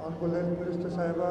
Honorable Health Minister Sahiba,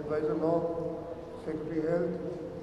Advisor Law, Secretary Health,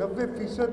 90%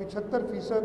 75%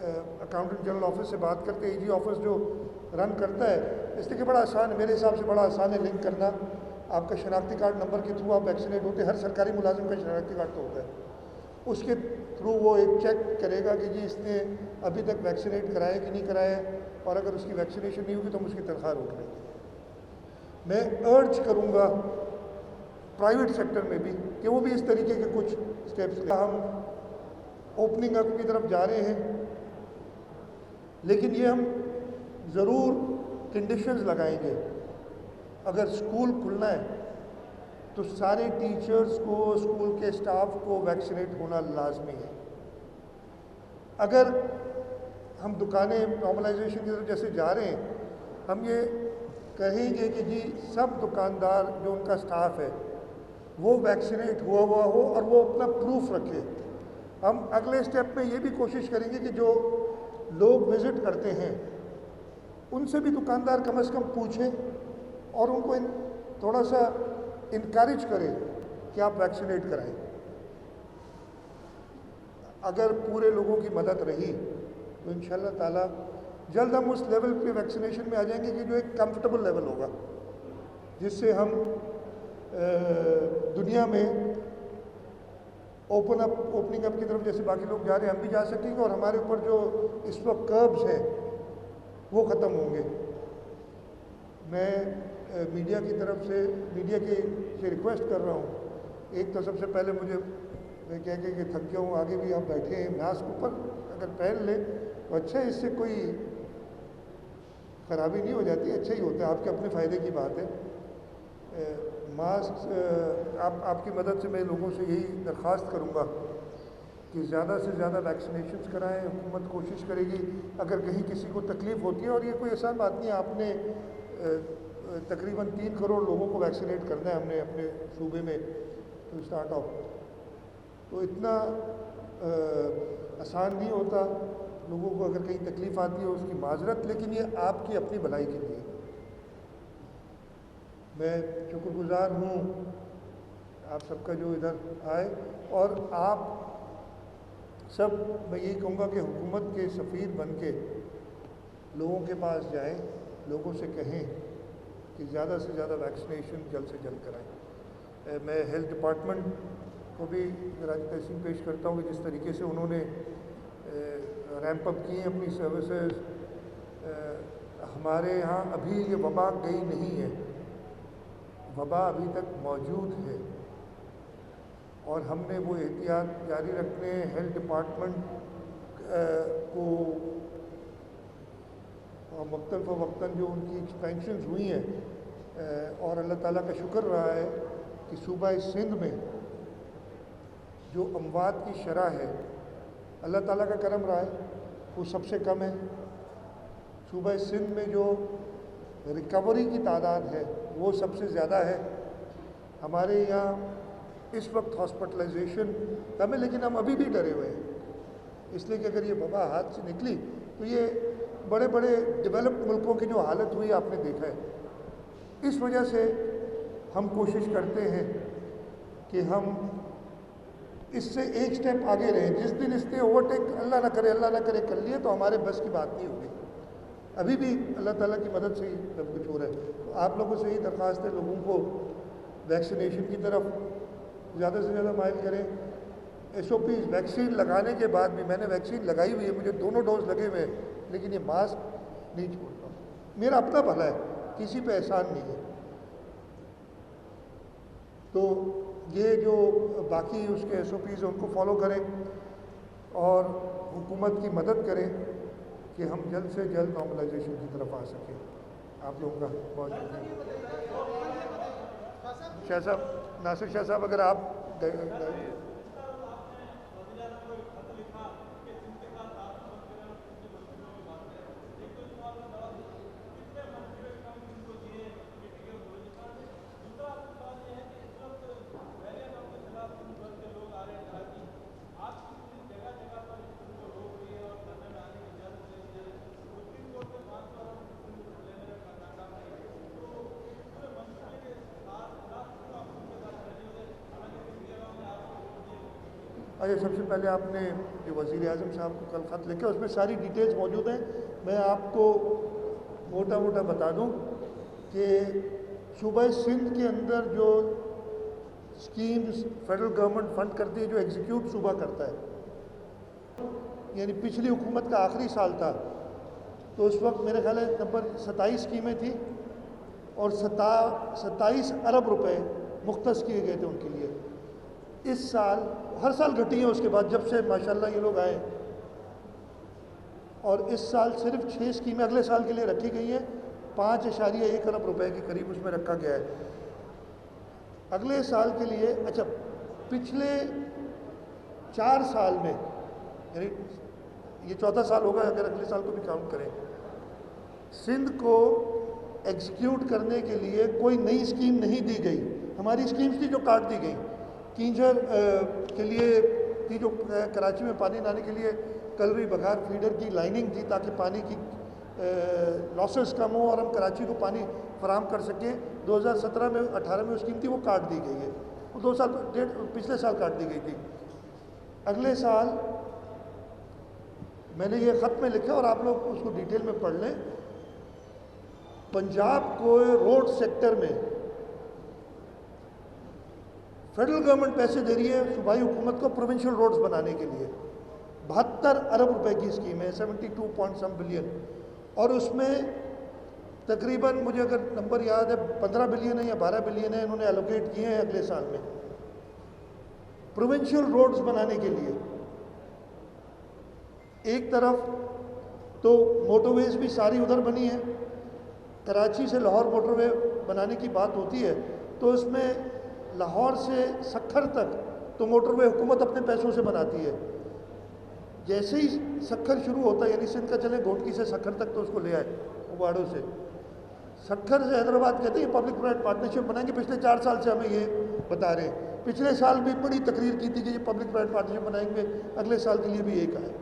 accountant general office سے بات کرتے ہیں, AG آفس جو رن کرتا ہے, اس لیے کہ بڑا آسان ہے, میرے حساب سے بڑا آسان ہے لنک کرنا. آپ کا شناختی کارڈ نمبر کے تھرو آپ ویکسینیٹ ہوتے ہیں, ہر سرکاری ملازم کا شناختی کارڈ تو ہوتا ہے, اس کے تھرو وہ ایک چیک کرے گا کہ جی اس نے ابھی تک ویکسینیٹ کرایا کہ نہیں کرایا ہے, اور اگر اس کی ویکسینیشن نہیں ہوگی تو ہم اس کی تنخواہ روک لیں گے. میں ارج کروں گا پرائیویٹ سیکٹر میں بھی کہ وہ بھی اس طریقے کے کچھ اسٹیپس لیں. ہم اوپننگ اپ کی طرف جا رہے ہیں, لیکن یہ ہم ضرور کنڈیشنز لگائیں گے. اگر اسکول کھلنا ہے تو سارے ٹیچرز کو, اسکول کے اسٹاف کو ویکسینیٹ ہونا لازمی ہے. اگر ہم دکانیں نارملائزیشن کی طرف جیسے جا رہے ہیں, ہم یہ کہیں گے کہ جی سب دکاندار جو ان کا اسٹاف ہے وہ ویکسینیٹ ہوا ہو اور وہ اپنا پروف رکھے. ہم اگلے اسٹیپ میں یہ بھی کوشش کریں گے کہ جو لوگ وزٹ کرتے ہیں ان سے بھی دکاندار کم از کم پوچھیں اور ان کو تھوڑا سا انکریج کرے کہ آپ ویکسینیٹ کرائیں. اگر پورے لوگوں کی مدد رہی تو انشاءاللہ تعالی جلد ہم اس لیول پہ ویکسینیشن میں آ جائیں گے کہ جو ایک کمفرٹیبل لیول ہوگا, جس سے ہم دنیا میں اوپننگ اپ کی طرف جیسے باقی لوگ جا رہے ہیں ہم بھی جا سکیں گے, اور ہمارے اوپر جو اس وقت کربز ہیں وہ ختم ہوں گے. میں میڈیا کی طرف سے ریکویسٹ کر رہا ہوں, ایک تو سب سے پہلے مجھے میں کہہ کہ تھک گیا ہوں, آگے بھی آپ بیٹھے ہیں, ماسک اوپر اگر پہن لیں تو اچھا ہے, اس سے کوئی خرابی نہیں ہو جاتی, اچھا ہی ہوتا ہے, آپ کے اپنے فائدے کی بات ہے. ماسک آپ کی مدد سے میں لوگوں سے یہی درخواست کروں گا کہ زیادہ سے زیادہ ویکسینیشنز کرائیں. حکومت کوشش کرے گی, اگر کہیں کسی کو تکلیف ہوتی ہے, اور یہ کوئی آسان بات نہیں ہے, آپ نے تقریباً 3 کروڑ لوگوں کو ویکسینیٹ کرنا ہے ہم نے اپنے صوبے میں ٹو اسٹارٹ آف, تو اتنا آسان نہیں ہوتا. لوگوں کو اگر کہیں تکلیف آتی ہے اس کی معذرت, لیکن یہ آپ کی اپنی بھلائی کے لیے. میں شکر گزار ہوں آپ سب کا جو ادھر آئے, اور آپ سب, میں یہی کہوں گا کہ حکومت کے سفیر بن کے لوگوں کے پاس جائیں, لوگوں سے کہیں کہ زیادہ سے زیادہ ویکسینیشن جلد سے جلد کرائیں. میں ہیلتھ ڈپارٹمنٹ کو بھی خراج تحسین پیش کرتا ہوں کہ جس طریقے سے انہوں نے ریمپ اپ کی ہیں اپنی سروسز. ہمارے یہاں ابھی یہ وبا گئی نہیں ہے, وبا ابھی تک موجود ہے, اور ہم نے وہ احتیاط جاری رکھنے. ہیلتھ ڈپارٹمنٹ کو وقتاً جو ان کی ایکسپینشنز ہوئی ہیں, اور اللہ تعالیٰ کا شکر رہا ہے کہ صوبہ سندھ میں جو اموات کی شرح ہے اللہ تعالیٰ کا کرم رہا ہے وہ سب سے کم ہے. صوبہ سندھ میں جو ریکوری کی تعداد ہے وہ سب سے زیادہ ہے. ہمارے یہاں اس وقت ہاسپٹلائزیشن کم ہے, لیکن ہم ابھی بھی ڈرے ہوئے ہیں, اس لیے کہ اگر یہ وبا ہاتھ سے نکلی تو یہ بڑے بڑے ڈیولپڈ ملکوں کی جو حالت ہوئی آپ نے دیکھا ہے. اس وجہ سے ہم کوشش کرتے ہیں کہ ہم اس سے ایک سٹیپ آگے رہیں. جس دن اس نے اوورٹیک اللہ نہ کرے کر لیے تو ہمارے بس کی بات نہیں ہوگی. ابھی بھی اللہ تعالیٰ کی مدد سے ہی سب کچھ ہو رہا ہے. تو آپ لوگوں سے یہی درخواست ہے, لوگوں کو ویکسینیشن کی طرف زیادہ سے زیادہ مائل کریں. SOPs ویکسین لگانے کے بعد بھی, میں نے ویکسین لگائی ہوئی ہے, مجھے دونوں ڈوز لگے ہوئے ہیں, لیکن یہ ماسک نہیں چھوڑتا. میرا اپنا بھلا ہے, کسی پہ احسان نہیں ہے. تو یہ جو باقی اس کے SOPs ہیں ان کو فالو کریں اور حکومت کی مدد کریں کہ ہم جلد سے جلد نارملائزیشن کی طرف آ سکیں. آپ لوگوں کا بہت شکریہ. شاہ صاحب, ناصر شاہ صاحب, اگر آپ اچھا, سب سے پہلے آپ نے کہ وزیر اعظم صاحب کو کل خط لکھا، اس میں ساری ڈیٹیلز موجود ہیں. میں آپ کو موٹا موٹا بتا دوں کہ صوبہ سندھ کے اندر جو اسکیمز فیڈرل گورنمنٹ فنڈ کرتی ہے، جو ایگزیکیوٹ صوبہ کرتا ہے، یعنی پچھلی حکومت کا آخری سال تھا تو اس وقت میرے خیال ہے نمبر 27 اسکیمیں تھیں اور 27 ارب روپے مختص کیے گئے تھے ان کے لیے. اس سال ہر سال گھٹی ہیں اس کے بعد جب سے ماشاءاللہ یہ لوگ آئے، اور اس سال صرف 6 اسکیمیں اگلے سال کے لیے رکھی گئی ہیں. 5.1 ارب روپے کے قریب اس میں رکھا گیا ہے اگلے سال کے لیے. اچھا، پچھلے 4 سال میں، یعنی یہ چوتھا سال ہوگا اگر اگلے سال کو بھی کاؤنٹ کریں، سندھ کو ایگزیکیوٹ کرنے کے لیے کوئی نئی اسکیم نہیں دی گئی. ہماری اسکیمز تھی جو کاٹ دی گئی. کینجر کے لیے تھی جو کراچی میں پانی لانے کے لیے کلری بگھار فیڈر کی لائننگ تھی تاکہ پانی کی لاسز کم ہوں اور ہم کراچی کو پانی فراہم کر سکیں. 2017 میں 18 میں وہ اسکیم تھی، وہ کاٹ دی گئی ہے. وہ 2 سال پچھلے سال کاٹ دی گئی تھی. اگلے سال میں نے یہ خط میں لکھا اور آپ لوگ اس کو ڈیٹیل میں پڑھ لیں. پنجاب کو روڈ سیکٹر میں فیڈرل گورنمنٹ پیسے دے رہی ہے صوبائی حکومت کو پروونشل روڈز بنانے کے لیے. 72 ارب روپے کی اسکیم ہے، 72 بلین، اور اس میں تقریباً مجھے اگر نمبر یاد ہے 15 بلین ہے یا 12 بلین ہے انہوں نے الوکیٹ کیے ہیں اگلے سال میں پروونشل روڈز بنانے کے لیے. ایک طرف تو موٹر ویز بھی ساری ادھر بنی ہے. کراچی سے لاہور موٹر وے بنانے کی بات ہوتی ہے تو اس میں لاہور سے سکھر تک تو موٹر وے حکومت اپنے پیسوں سے بناتی ہے. جیسے ہی سکھر شروع ہوتا ہے، یعنی سندھ کا چلیں گھوٹکی سے سکھر تک تو اس کو لے آئے اواڑوں سے. سکھر سے حیدرآباد کہتے ہیں پبلک پرائیویٹ پارٹنرشپ بنائیں گے. پچھلے 4 سال سے ہمیں یہ بتا رہے ہیں. پچھلے سال بھی بڑی تقریر کی تھی کہ یہ پبلک پرائیویٹ پارٹنرشپ بنائیں گے. اگلے سال کے لیے بھی ایک آئے.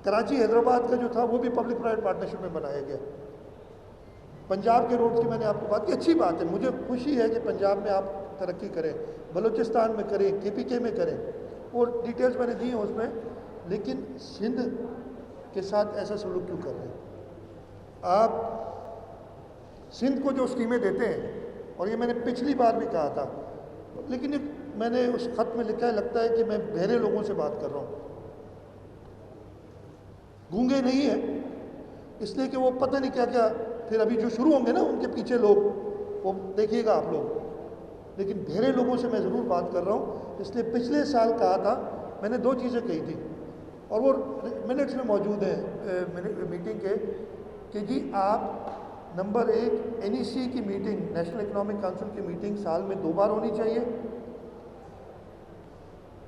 کراچی حیدرآباد کا جو تھا وہ بھی پبلک پرائیویٹ پارٹنرشپ میں بنایا گیا. پنجاب کے روڈز کی میں نے آپ کو بات کی. اچھی بات ہے، مجھے خوشی ہے کہ پنجاب میں آپ ترقی کریں، بلوچستان میں کریں، KPK میں کریں، اور ڈیٹیلز میں نے دی ہیں اس میں. لیکن سندھ کے ساتھ ایسا سلوک کیوں کر رہے ہیں آپ؟ سندھ کو جو اسکیمیں دیتے ہیں، اور یہ میں نے پچھلی بار بھی کہا تھا، لیکن میں نے اس خط میں لکھا ہے، لگتا ہے کہ میں بہرے لوگوں سے بات کر رہا ہوں. گونگے نہیں ہیں، اس لیے کہ وہ پتہ نہیں کیا کیا پھر ابھی جو شروع ہوں گے نا ان کے پیچھے لوگ، وہ دیکھیے گا آپ لوگ. لیکن بہرے لوگوں سے میں ضرور بات کر رہا ہوں. اس لیے پچھلے سال کہا تھا، میں نے 2 چیزیں کہی تھی اور وہ منٹس میں موجود ہیں میٹنگ کے، کہ جی آپ نمبر 1 NEC کی میٹنگ، نیشنل اکنامک کونسل کی میٹنگ سال میں 2 بار ہونی چاہیے.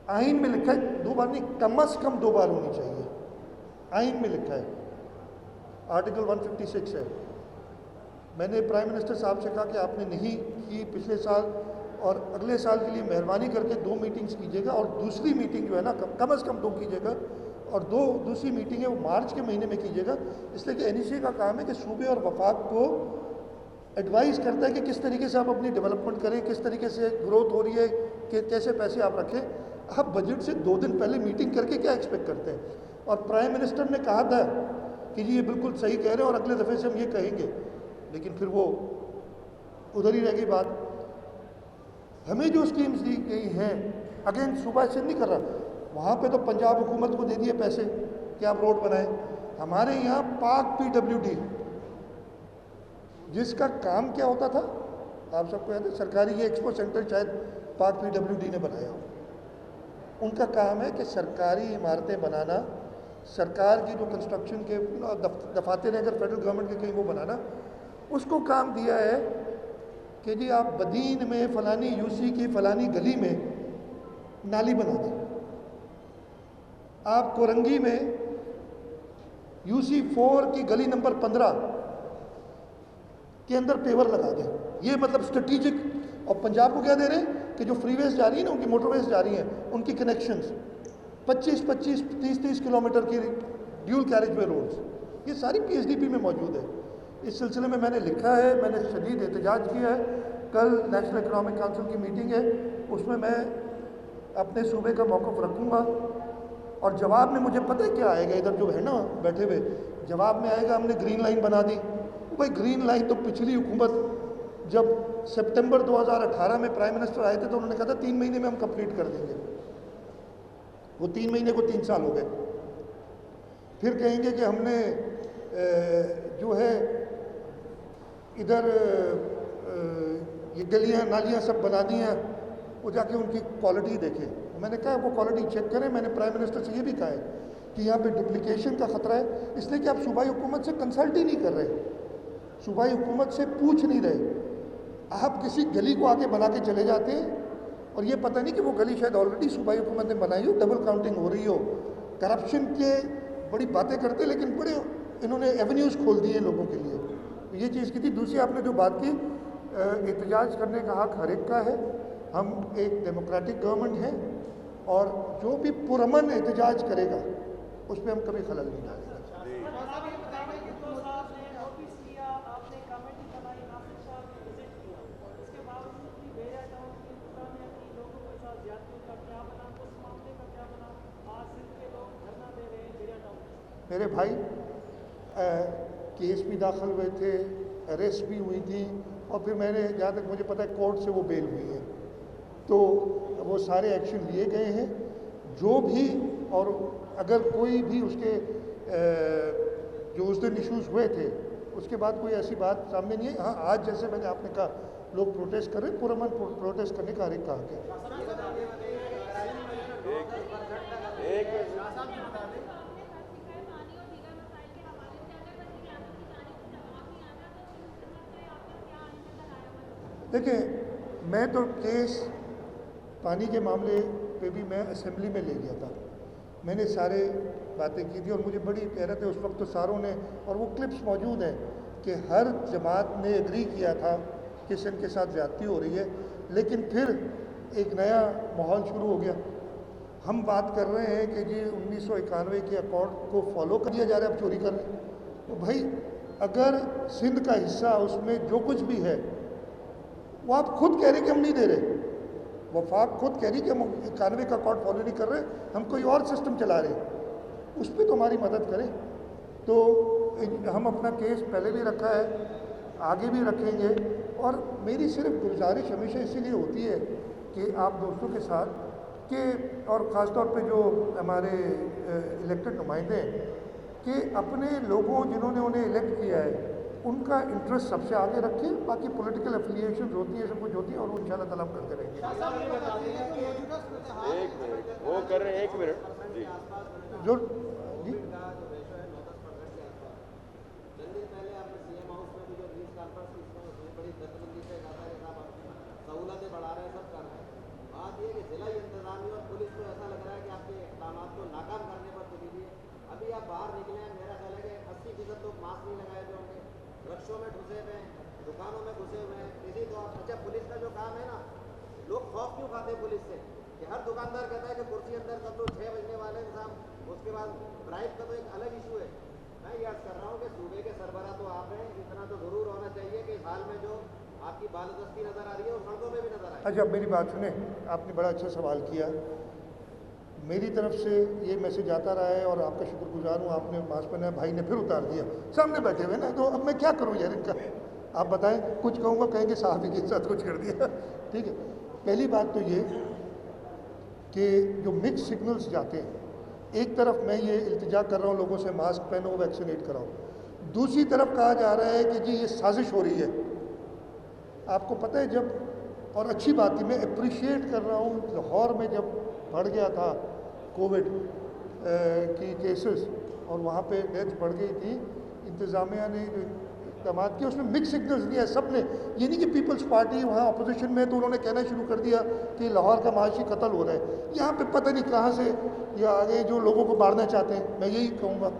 آئین میں لکھا ہے 2 بار نہیں، کم از کم 2 بار ہونی چاہیے. آئین میں لکھا ہے، آرٹیکل 156 ہے. میں نے پرائم منسٹر صاحب سے کہا کہ آپ نے نہیں کی پچھلے سال، اور اگلے سال کے لیے مہربانی کر کے 2 میٹنگز کیجیے گا، اور دوسری میٹنگ جو ہے نا کم از کم 2 کیجیے گا، اور دوسری میٹنگ ہے وہ مارچ کے مہینے میں کیجیے گا. اس لیے کہ NEC کا کام ہے کہ صوبے اور وفاق کو ایڈوائز کرتا ہے کہ کس طریقے سے آپ اپنی ڈیولپمنٹ کریں، کس طریقے سے گروتھ ہو رہی ہے، کہ کیسے پیسے آپ رکھیں. آپ بجٹ سے 2 دن پہلے میٹنگ کر کے کیا ایکسپیکٹ کرتے ہیں؟ اور پرائم منسٹر نے کہا تھا کہ جی یہ بالکل صحیح کہہ رہے ہیں اور اگلے دفعے سے ہم یہ کہیں گے، لیکن پھر وہ ادھر ہی رہ گئی بات. ہمیں جو اسکیمز دی گئی ہیں، اگین صوبہ سے نہیں کر رہا، وہاں پہ تو پنجاب حکومت کو دے دیے پیسے کہ آپ روڈ بنائیں. ہمارے یہاں پاک PWD، جس کا کام کیا ہوتا تھا آپ سب کو یاد ہے، سرکاری یہ ایکسپو سینٹر شاید پاک PWD نے بنایا ہو. ان کا کام ہے کہ سرکاری عمارتیں بنانا، سرکار کی جو کنسٹرکشن کے دفاتر ہیں اگر فیڈرل گورنمنٹ کے کہیں وہ بنانا. اس کو کام دیا ہے کہ جی آپ بدین میں فلانی UC کی فلانی گلی میں نالی بنا دیں، آپ کورنگی میں UC 4 کی گلی نمبر 15 کے اندر پیور لگا دیں. یہ مطلب اسٹریٹجک. اور پنجاب کو کیا دے رہے ہیں کہ جو فری ویز جا رہی ہیں نا، ان کی موٹر ویز جا رہی ہیں، ان کی کنیکشنز 25-25 30-30 کلومیٹر کی ڈیول کیریج وے روڈز، یہ ساری PSDP میں موجود ہے. اس سلسلے میں نے لکھا ہے، میں نے شدید احتجاج کیا ہے. کل نیشنل اکنامک کونسل کی میٹنگ ہے، اس میں اپنے صوبے کا موقف رکھوں گا اور جواب میں مجھے پتہ ہے کیا آئے گا، ادھر جو ہے نا بیٹھے ہوئے، جواب میں آئے گا ہم نے گرین لائن بنا دی۔ بھائی گرین لائن تو پچھلی حکومت جب سپتمبر 2018 میں پرائم منسٹر آئے تھے تو انہوں نے کہا تھا 3 مہینے میں ہم کمپلیٹ کر دیں گے، وہ 3 مہینے کو 3 سال ہو گئے۔ پھر کہیں گے کہ ہم نے جو ہے ادھر یہ گلیاں نالیاں سب بنا دی ہیں، وہ جا کے ان کی کوالٹی دیکھیں۔ میں نے کہا وہ کوالٹی چیک کریں۔ میں نے پرائم منسٹر سے یہ بھی کہا ہے کہ یہاں پہ ڈپلیکیشن کا خطرہ ہے، اس لیے کہ آپ صوبائی حکومت سے کنسلٹ ہی نہیں کر رہے، صوبائی حکومت سے پوچھ نہیں رہے، آپ کسی گلی کو آگے بنا کے چلے جاتے ہیں اور یہ پتہ نہیں کہ وہ گلی شاید آلریڈی صوبائی حکومت نے بنائی ہو، ڈبل کاؤنٹنگ ہو رہی ہو، کرپشن کے بڑی باتیں کرتے لیکن بڑے انہوں نے ایونیوز کھول دیے لوگوں کے لیے۔ یہ چیز کی تھی۔ دوسری آپ نے جو بات کی، احتجاج کرنے کا حق ہر ایک کا ہے، ہم ایک ڈیموکریٹک گورنمنٹ ہیں اور جو بھی پرامن احتجاج کرے گا اس پہ ہم کبھی خلل نہیں ڈالیں گے۔ میرے بھائی کیس بھی داخل ہوئے تھے، اریسٹ بھی ہوئی تھی، اور پھر میں نے جہاں تک مجھے پتہ ہے کورٹ سے وہ بیل ہوئی ہے، تو وہ سارے ایکشن لیے گئے ہیں جو بھی، اور اگر کوئی بھی اس کے جو اس دن ایشوز ہوئے تھے اس کے بعد کوئی ایسی بات سامنے نہیں ہے۔ ہاں آج جیسے میں نے آپ نے کہا لوگ پروٹیسٹ کر رہے ہیں، پرامن پروٹیسٹ کرنے کا ہر ایک کا حق ہے۔ دیکھیں میں تو کیس پانی کے معاملے پہ بھی میں اسمبلی میں لے گیا تھا، میں نے سارے باتیں کی تھی اور مجھے بڑی حیرت ہے، اس وقت تو ساروں نے، اور وہ کلپس موجود ہیں کہ ہر جماعت نے ایگری کیا تھا کہ سندھ کے ساتھ زیادتی ہو رہی ہے، لیکن پھر ایک نیا ماحول شروع ہو گیا۔ ہم بات کر رہے ہیں کہ جی 1991 کے اکارڈ کو فالو کر دیا جا رہا ہے، اب چوری کر رہے ہیں۔ تو بھائی اگر سندھ کا حصہ اس میں جو کچھ بھی ہے وہ آپ خود کہہ رہے کہ ہم نہیں دے رہے، وفاق خود کہہ رہی کہ ہم 91 کا اکارڈ فالو نہیں کر رہے، ہم کوئی اور سسٹم چلا رہے ہیں، اس پہ تو ہماری مدد کریں۔ تو ہم اپنا کیس پہلے بھی رکھا ہے، آگے بھی رکھیں گے، اور میری صرف گزارش ہمیشہ اسی لیے ہوتی ہے کہ آپ دوستوں کے ساتھ کہ، اور خاص طور پہ جو ہمارے الیکٹڈ نمائندے ہیں، کہ اپنے لوگوں جنہوں نے انہیں الیکٹ کیا ہے ان کا انٹرسٹ سب سے آگے رکھیں، باقی پولیٹیکل افیلیشنز ہوتی ہیں، سب کچھ ہوتی ہے، اور وہ انشاءاللہ تعالیٰ ہم کرتے رہیں گے۔ وہ کر رہے ہیں، ایک منٹ جی جو جی سہولتیں بڑھا رہے ہیں، سب کر رہے ہیں، بات یہ کہ ضلع انتظامیہ اور پولیس کو ایسا لگ رہا ہے کہ آپ کے اقدامات کو ناکام کرنے پر تلی ہوئی ہے۔ ابھی آپ باہر نکلے ہیں، میرا خیال ہے کہ 80% لوگ ماسک نہیں لگائے ہوئے ہوں گے، رکشوں میں گھسے ہوئے ہیں، دکانوں میں گھسے ہوئے ہیں، کسی طور۔ اچھا پولیس کا جو کام ہے نا، لوگ خوف کیوں کھاتے ہیں پولیس سے کہ ہر دکاندار کہتا ہے کہ کرسی اندر کر دو، 6 بجنے والے ہیں صاحب، اس کے بعد برائب کا تو ایک الگ ایشو ہے۔ میں یاد کر رہا ہوں کہ صوبے کے سربراہ تو آپ ہیں، اتنا تو ضرور ہونا چاہیے کہ اس حال میں جو آپ کی بالادستی نظر آ رہی ہے وہ سڑکوں پہ بھی نظر آئے۔ اچھا میری بات سنیں، آپ نے بڑا اچھا سوال کیا۔ میری طرف سے یہ میسج آتا رہا ہے اور آپ کا شکر گزار ہوں، آپ نے ماسک پہنا ہے، بھائی نے پھر اتار دیا، سامنے بیٹھے ہوئے نا، تو اب میں کیا کروں یار ان کا؟ آپ بتائیں، کچھ کہوں گا کہیں گے صحافی کے ساتھ کچھ کر دیا۔ ٹھیک ہے، پہلی بات تو یہ کہ جو مکس سگنلز جاتے ہیں، ایک طرف میں یہ التجا کر رہا ہوں لوگوں سے ماسک پہنو، ویکسینیٹ کراؤ، دوسری طرف کہا جا رہا ہے کہ جی یہ سازش ہو رہی ہے۔ آپ کو پتہ ہے جب، اور اچھی بات ہے، میں اپریشیٹ کر رہا ہوں، لاہور میں جب بڑھ گیا تھا کووڈ کی کیسز اور وہاں پہ ڈیتھ بڑھ گئی تھی، انتظامیہ نے جو اقدامات کیے اس میں مکس سگنلز دیا ہے سب نے، یہ نہیں کہ پیپلز پارٹی وہاں اپوزیشن میں تو انہوں نے کہنا شروع کر دیا کہ لاہور کا معاشی قتل ہو رہا ہے، یہاں پہ پتہ نہیں کہاں سے یہ آگے جو لوگوں کو مارنا چاہتے ہیں۔ میں یہی کہوں گا،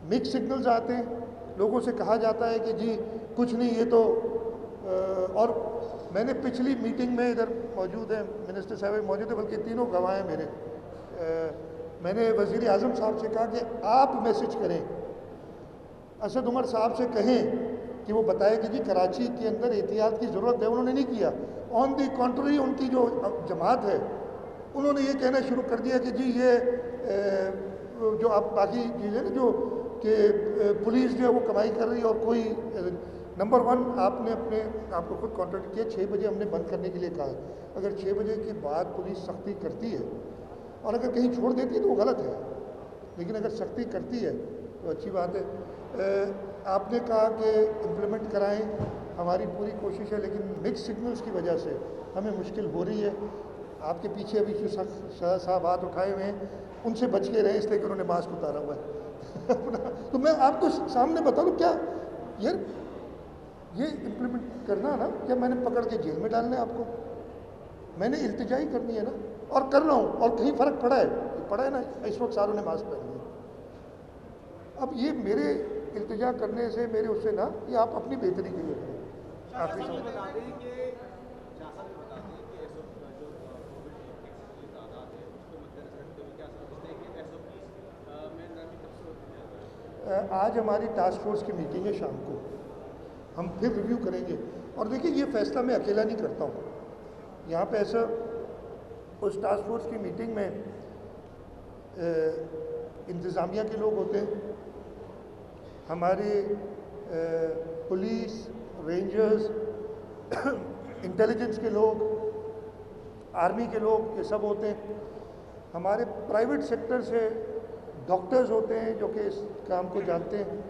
مکس سگنلز آتے ہیں، لوگوں سے کہا جاتا ہے کہ جی کچھ نہیں، یہ تو، اور میں نے پچھلی میٹنگ میں ادھر موجود ہیں، منسٹر صاحب موجود ہیں، بلکہ تینوں گواہ ہیں میرے، میں نے وزیر اعظم صاحب سے کہا کہ آپ میسج کریں، اسد عمر صاحب سے کہیں کہ وہ بتائے کہ جی کراچی کے اندر احتیاط کی ضرورت ہے، انہوں نے نہیں کیا، آن دی کنٹری ان کی جو جماعت ہے انہوں نے یہ کہنا شروع کر دیا کہ جی یہ جو آپ باقی چیزیں نا جو کہ پولیس جو ہے وہ کمائی کر رہی ہے اور کوئی نمبر ون آپ نے اپنے آپ کو خود کانٹیکٹ کیا 6 بجے ہم نے بند کرنے کے لیے کہا ہے. اگر 6 بجے کے بعد پولیس سختی کرتی ہے اور اگر کہیں چھوڑ دیتی ہے تو وہ غلط ہے, لیکن اگر سختی کرتی ہے تو اچھی بات ہے. آپ نے کہا کہ امپلیمنٹ کرائیں, ہماری پوری کوشش ہے, لیکن مکس سگنلز کی وجہ سے ہمیں مشکل ہو رہی ہے. آپ کے پیچھے ابھی جو صاحب ہاتھ اٹھائے ہوئے ہیں ان سے بچ کے رہیں, اس لیے کہ انہوں نے ماسک اتارا ہوا ہے تو میں آپ کو سامنے بتا دوں کیا یار یہ امپلیمنٹ کرنا نا, کیا میں نے پکڑ کے جیل میں ڈالنا ہے آپ کو؟ میں نے التجا ہی کرنی ہے نا, اور کر رہا ہوں, اور کہیں فرق پڑا ہے نا, اس وقت ساروں نے ماسک پہن لیا. اب یہ میرے التجا کرنے سے میرے اس سے نہ, یہ آپ اپنی بہتری کے لیے کریں. آخری سوال بتا دیں کہ شاہ صاحب بتا دیں کہ ایس او جو کووڈ کی تعداد ہے اس کو مد نظر رکھتے ہوئے کیا سمجھتے ہیں کہ ایس او پیز میں نرمی کب سے ہوتی ہے؟ آج ہماری ٹاسک فورس کی میٹنگ ہے شام کو, ہم پھر ریویو کریں گے. اور دیکھیے یہ فیصلہ میں اکیلا نہیں کرتا ہوں, یہاں پہ ایسا اس ٹاسک فورس کی میٹنگ میں انتظامیہ کے لوگ ہوتے ہیں, ہمارے پولیس, رینجرز, انٹیلیجنس کے لوگ, آرمی کے لوگ, یہ سب ہوتے ہیں. ہمارے پرائیویٹ سیکٹر سے ڈاکٹرز ہوتے ہیں جو کہ اس کام کو جانتے ہیں.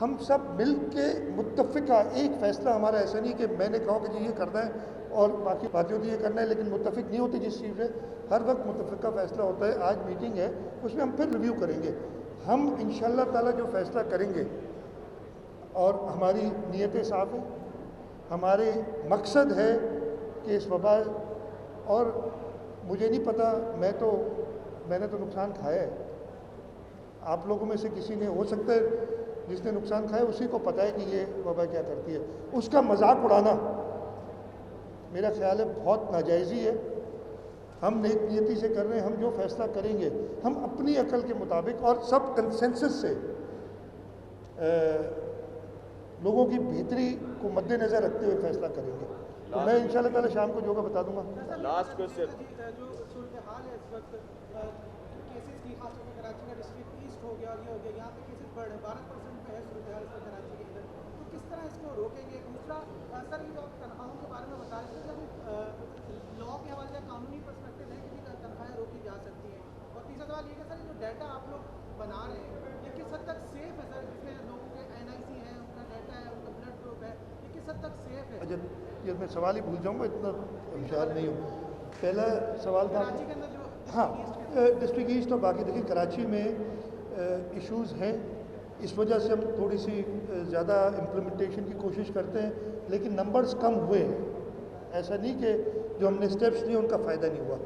ہم سب مل کے متفقہ ایک فیصلہ ہمارا ایسا نہیں کہ میں نے کہا کہ جی یہ کرنا ہے اور باقی باتیں ہوتی یہ کرنا ہے, لیکن متفق نہیں ہوتی جس چیز سے. ہر وقت متفقہ فیصلہ ہوتا ہے. آج میٹنگ ہے, اس میں ہم پھر ریویو کریں گے. ہم انشاءاللہ تعالیٰ جو فیصلہ کریں گے, اور ہماری نیتیں صاف ہیں, ہمارے مقصد ہے کہ اس وبا, اور مجھے نہیں پتہ, میں نے تو نقصان کھایا ہے. آپ لوگوں میں سے کسی نے, ہو سکتا ہے جس نے نقصان کھایا اسی کو پتہ ہے کہ یہ وبا کیا کرتی ہے. اس کا مذاق اڑانا میرا خیال ہے بہت ناجائزی ہے. ہم نیک نیتی سے کر رہے ہیں, ہم جو فیصلہ کریں گے ہم اپنی عقل کے مطابق اور سب کنسنسس سے لوگوں کی بہتری کو مد نظر رکھتے ہوئے فیصلہ کریں گے. تو میں انشاءاللہ تعالی شام کو جو ہوگا بتا دوں گا. Last question. جو صورتحال ہے اس وقت کیسز کی, خاص طور پہ کراچی کا ڈسٹرکٹ ایسٹ ہو گیا اور یہ ہو گیا, یہاں پہ کیسز بڑھ رہے ہیں, 12% پہ ہے صورتحال اس وقت کراچی کے اندر, تو کس طرح اس کو روکیں گے؟ دوسرا سر یہ جو آپ تنخواہوں کے بارے میں بتا رہے تھے, جب لا کے حوالے سے قانونی پرسپیکٹو ہے کہ تنخواہیں روکی جا سکتی ہیں, اور تیسرا سوال یہ کہ سر جو ڈیٹا آپ لوگ بنا رہے ہیں یہ کس حد تک سیف ہے سر, جس میں لوگوں کے NIC ہے, ان کا ڈیٹا ہے, ان کا بلڈ گروپ ہے, یہ کس حد تک سیف ہے؟ اچھا یہ میں سوال ہی بھول جاؤں گا, اتنا ہوشیار نہیں ہوں. پہلا سوال تھا کراچی کے اندر جو ہاں ڈسٹرکٹ ایسٹ اور باقی. دیکھیں کراچی میں ایشوز ہیں, اس وجہ سے ہم تھوڑی سی زیادہ امپلیمنٹیشن کی کوشش کرتے ہیں, لیکن نمبرز کم ہوئے ہیں. ایسا نہیں کہ جو ہم نے اسٹیپس لیے ان کا فائدہ نہیں ہوا.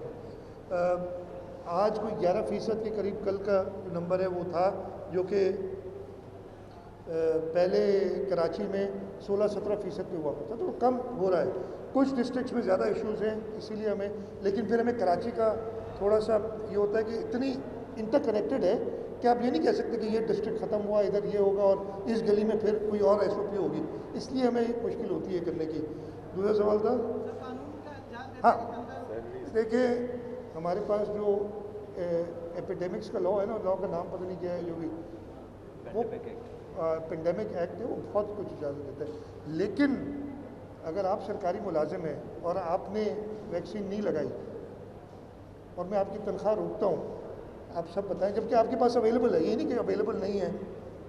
آج کوئی 11% کے قریب کل کا جو نمبر ہے وہ تھا, جو کہ پہلے کراچی میں 16-17% پہ ہوا کرتا, تو کم ہو رہا ہے. کچھ ڈسٹرکٹس میں زیادہ ایشوز ہیں, اسی لیے ہمیں, لیکن پھر ہمیں کراچی کا تھوڑا سا یہ ہوتا ہے کہ اتنی انٹر کنیکٹڈ ہے کہ آپ یہ نہیں کہہ سکتے کہ یہ ڈسٹرکٹ ختم ہوا ادھر یہ ہوگا اور اس گلی میں پھر کوئی اور SOP ہوگی, اس لیے ہمیں مشکل ہوتی ہے کرنے کی. دوسرا سوال تھا ہاں دیکھیں ہمارے پاس جو ایپیڈیمکس کا لا ہے نا, لا کا نام پتہ نہیں کیا ہے, جو بھی وہ پینڈیمک ایکٹ ہے, وہ بہت کچھ اجازت دیتا ہے. لیکن اگر آپ سرکاری ملازم ہیں اور آپ نے ویکسین نہیں لگائی اور میں آپ کی تنخواہ روکتا ہوں, آپ سب بتائیں, جبکہ آپ کے پاس اویلیبل ہے, یہ نہیں کہ اویلیبل نہیں ہے,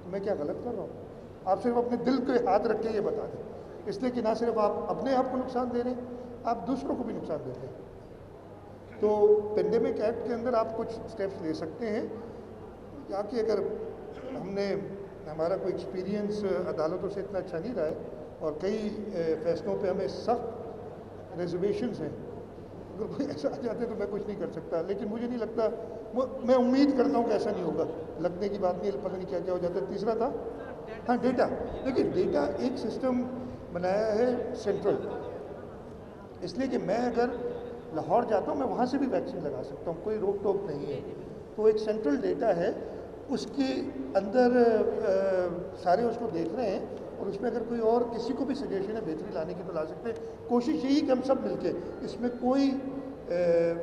تو میں کیا غلط کر رہا ہوں؟ آپ صرف اپنے دل کے ہاتھ رکھ کے یہ بتا دیں, اس لیے کہ نہ صرف آپ اپنے آپ کو نقصان دے رہے ہیں, آپ دوسروں کو بھی نقصان دیتے ہیں. تو پینڈیمک ایکٹ کے اندر آپ کچھ اسٹیپس لے سکتے ہیں, یا کہ اگر ہم نے, ہمارا کوئی ایکسپیرینس عدالتوں سے اتنا اچھا نہیں رہا ہے اور کئی فیصلوں پہ ہمیں سخت ریزرویشنز ہیں, اگر کوئی ایسا آ جاتے تو میں کچھ نہیں کر سکتا. لیکن مجھے نہیں لگتا, میں امید کرتا ہوں کہ ایسا نہیں ہوگا. لگنے کی بات نہیں, پتہ نہیں کیا کیا ہو جاتا ہے. تیسرا تھا ہاں ڈیٹا. دیکھیے ڈیٹا ایک سسٹم بنایا ہے سینٹرل, اس لیے کہ میں اگر لاہور جاتا ہوں میں وہاں سے بھی ویکسین لگا سکتا ہوں, کوئی روک ٹوک نہیں ہے. تو ایک سینٹرل ڈیٹا ہے, اس کے اندر سارے اس کو دیکھ رہے ہیں, اور اس میں اگر کوئی اور کسی کو بھی سجیشن ہے بہتری لانے کی تو لا سکتے ہیں. کوشش یہی کہ ہم سب مل کے, اس میں کوئی